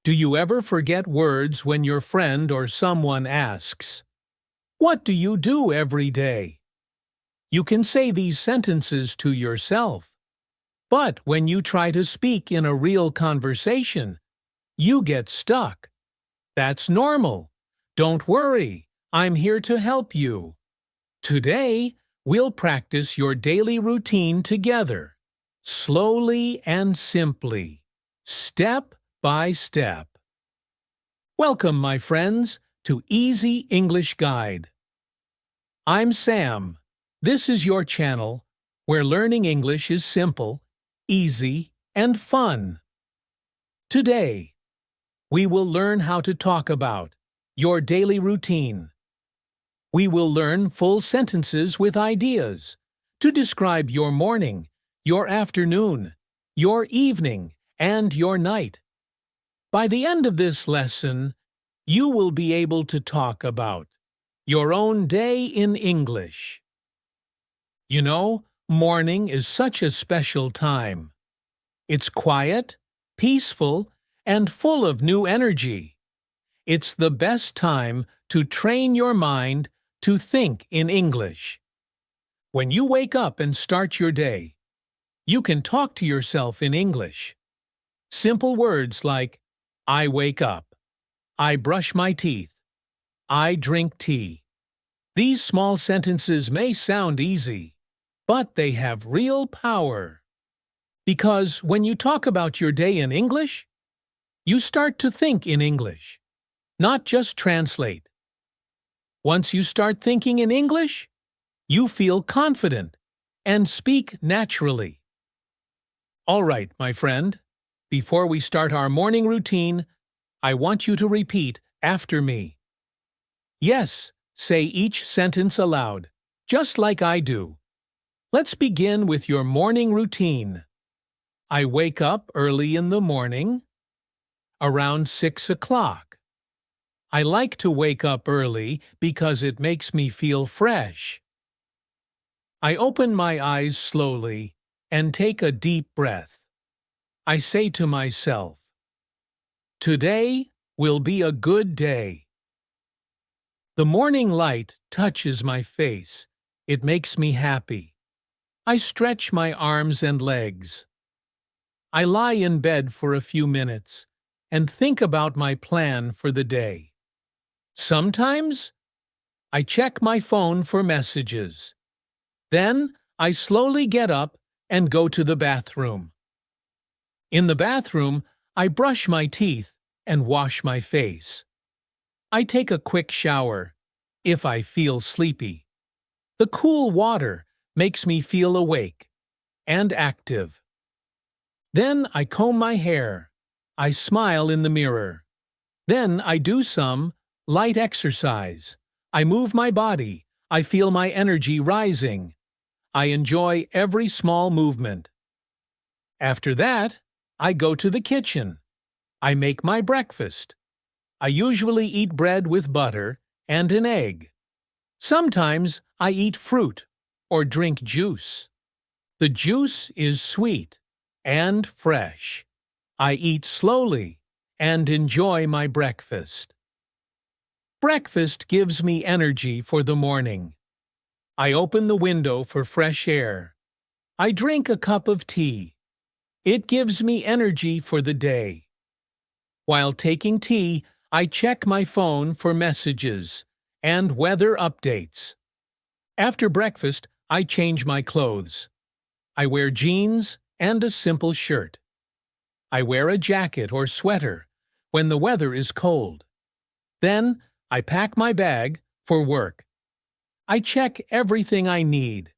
Do you ever forget words when your friend or someone asks, "What do you do every day?" You can say these sentences to yourself. But when you try to speak in a real conversation, you get stuck. That's normal. Don't worry, I'm here to help you. Today, we'll practice your daily routine together, slowly and simply, step by step. Welcome, my friends, to Easy English Guide. I'm Sam. This is your channel where learning English is simple, easy, and fun. Today, we will learn how to talk about your daily routine. We will learn full sentences with ideas to describe your morning, your afternoon, your evening, and your night. By the end of this lesson, you will be able to talk about your own day in English. You know, morning is such a special time. It's quiet, peaceful, and full of new energy. It's the best time to train your mind to think in English. When you wake up and start your day, you can talk to yourself in English. Simple words like, I wake up, I brush my teeth, I drink tea. These small sentences may sound easy, but they have real power. Because when you talk about your day in English, you start to think in English, not just translate. Once you start thinking in English, you feel confident and speak naturally. All right, my friend, before we start our morning routine, I want you to repeat after me. Yes, say each sentence aloud, just like I do. Let's begin with your morning routine. I wake up early in the morning, around 6 o'clock. I like to wake up early because it makes me feel fresh. I open my eyes slowly and take a deep breath. I say to myself, today will be a good day. The morning light touches my face. It makes me happy. I stretch my arms and legs. I lie in bed for a few minutes and think about my plan for the day. Sometimes, I check my phone for messages. Then, I slowly get up and go to the bathroom. In the bathroom, I brush my teeth and wash my face. I take a quick shower, if I feel sleepy. The cool water makes me feel awake and active. Then I comb my hair. I smile in the mirror. Then I do some light exercise. I move my body. I feel my energy rising. I enjoy every small movement. After that, I go to the kitchen. I make my breakfast. I usually eat bread with butter and an egg. Sometimes I eat fruit or drink juice. The juice is sweet and fresh. I eat slowly and enjoy my breakfast. Breakfast gives me energy for the morning. I open the window for fresh air. I drink a cup of tea. It gives me energy for the day. While taking tea, I check my phone for messages and weather updates. After breakfast, I change my clothes. I wear jeans and a simple shirt. I wear a jacket or sweater when the weather is cold. Then, I pack my bag for work. I check everything I need.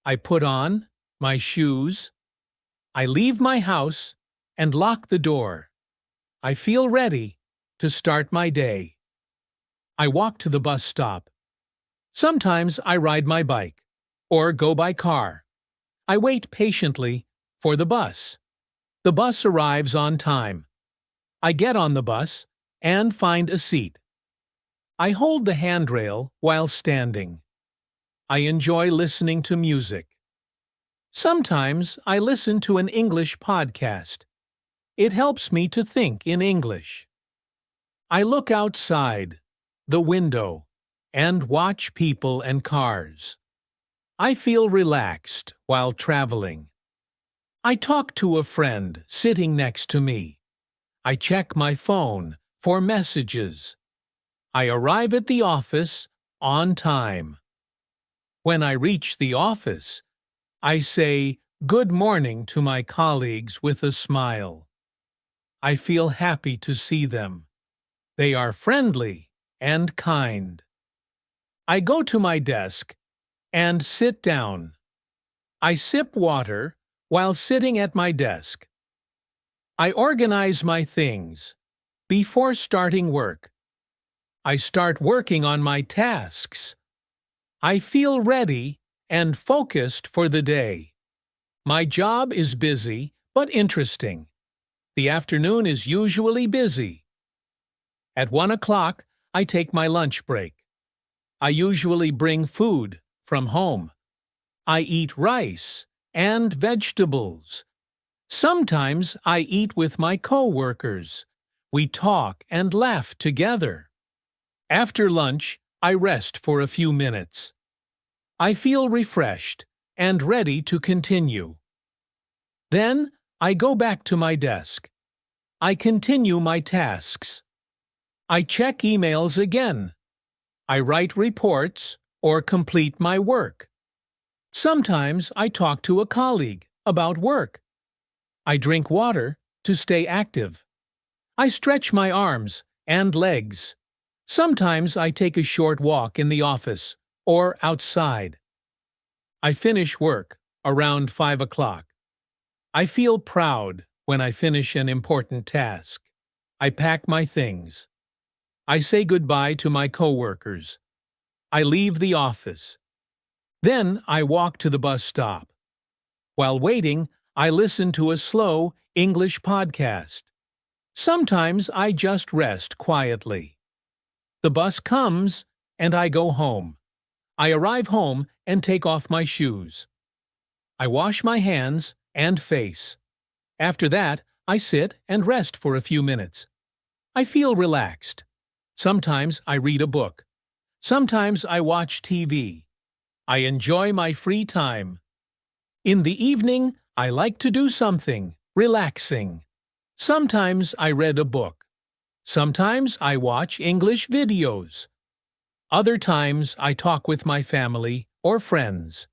I put on my shoes. I leave my house and lock the door. I feel ready to start my day. I walk to the bus stop. Sometimes I ride my bike or go by car. I wait patiently for the bus. The bus arrives on time. I get on the bus and find a seat. I hold the handrail while standing. I enjoy listening to music. Sometimes I listen to an English podcast. It helps me to think in English. I look outside, the window, and watch people and cars. I feel relaxed while traveling. I talk to a friend sitting next to me. I check my phone for messages. I arrive at the office on time. When I reach the office, I say good morning to my colleagues with a smile. I feel happy to see them. They are friendly and kind. I go to my desk and sit down. I sip water while sitting at my desk. I organize my things before starting work. I start working on my tasks. I feel ready and focused for the day. My job is busy but interesting. The afternoon is usually busy. At 1 o'clock, I take my lunch break. I usually bring food from home. I eat rice and vegetables. Sometimes I eat with my co-workers. We talk and laugh together. After lunch, I rest for a few minutes. I feel refreshed and ready to continue. Then, I go back to my desk. I continue my tasks. I check emails again. I write reports or complete my work. Sometimes I talk to a colleague about work. I drink water to stay active. I stretch my arms and legs. Sometimes I take a short walk in the office or outside. I finish work around 5 o'clock. I feel proud when I finish an important task. I pack my things. I say goodbye to my coworkers. I leave the office. Then I walk to the bus stop. While waiting, I listen to a slow English podcast. Sometimes I just rest quietly. The bus comes and I go home. I arrive home and take off my shoes. I wash my hands and face. After that, I sit and rest for a few minutes. I feel relaxed. Sometimes I read a book. Sometimes I watch TV. I enjoy my free time. In the evening, I like to do something relaxing. Sometimes I read a book. Sometimes I watch English videos. Other times I talk with my family or friends.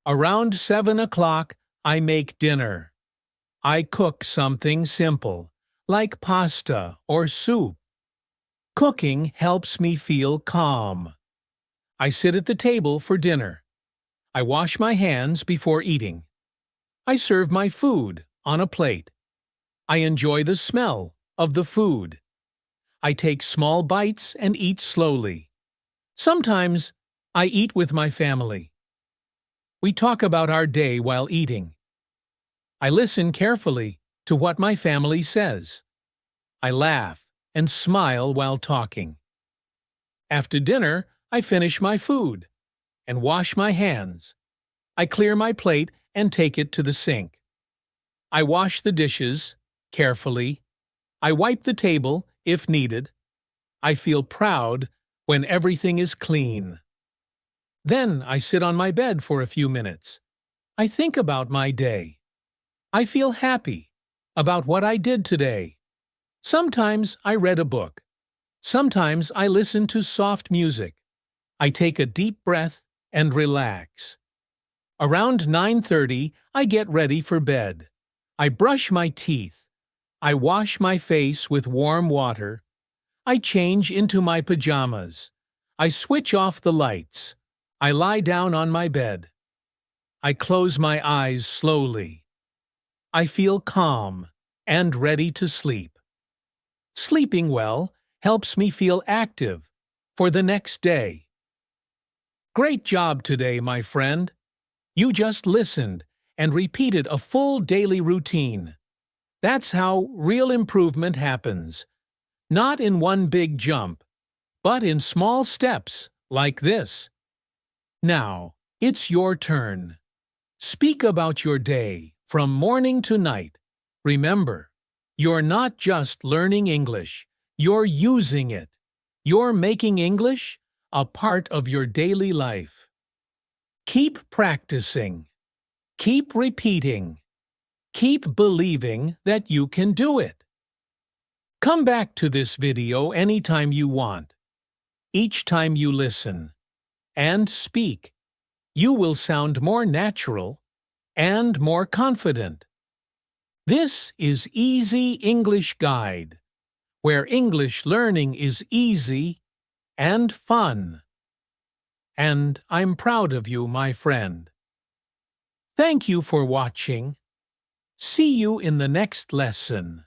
Around 7 o'clock, I make dinner. I cook something simple, like pasta or soup. Cooking helps me feel calm. I sit at the table for dinner. I wash my hands before eating. I serve my food on a plate. I enjoy the smell of the food. I take small bites and eat slowly. Sometimes I eat with my family. We talk about our day while eating. I listen carefully to what my family says. I laugh and smile while talking. After dinner, I finish my food and wash my hands. I clear my plate and take it to the sink. I wash the dishes carefully. I wipe the table if needed. I feel proud when everything is clean. Then I sit on my bed for a few minutes. I think about my day. I feel happy about what I did today. Sometimes I read a book. Sometimes I listen to soft music. I take a deep breath and relax. Around 9:30, I get ready for bed. I brush my teeth. I wash my face with warm water. I change into my pajamas. I switch off the lights. I lie down on my bed. I close my eyes slowly. I feel calm and ready to sleep. Sleeping well helps me feel active for the next day. Great job today, my friend. You just listened and repeated a full daily routine. That's how real improvement happens. Not in one big jump, but in small steps like this. Now, it's your turn. Speak about your day from morning to night. Remember, You're not just learning English, you're using it. You're making English a part of your daily life. Keep practicing. Keep repeating. Keep believing that you can do it. Come back to this video anytime you want. Each time you listen and speak, you will sound more natural and more confident. This is Easy English Guide, where English learning is easy and fun. And I'm proud of you, my friend. Thank you for watching. See you in the next lesson.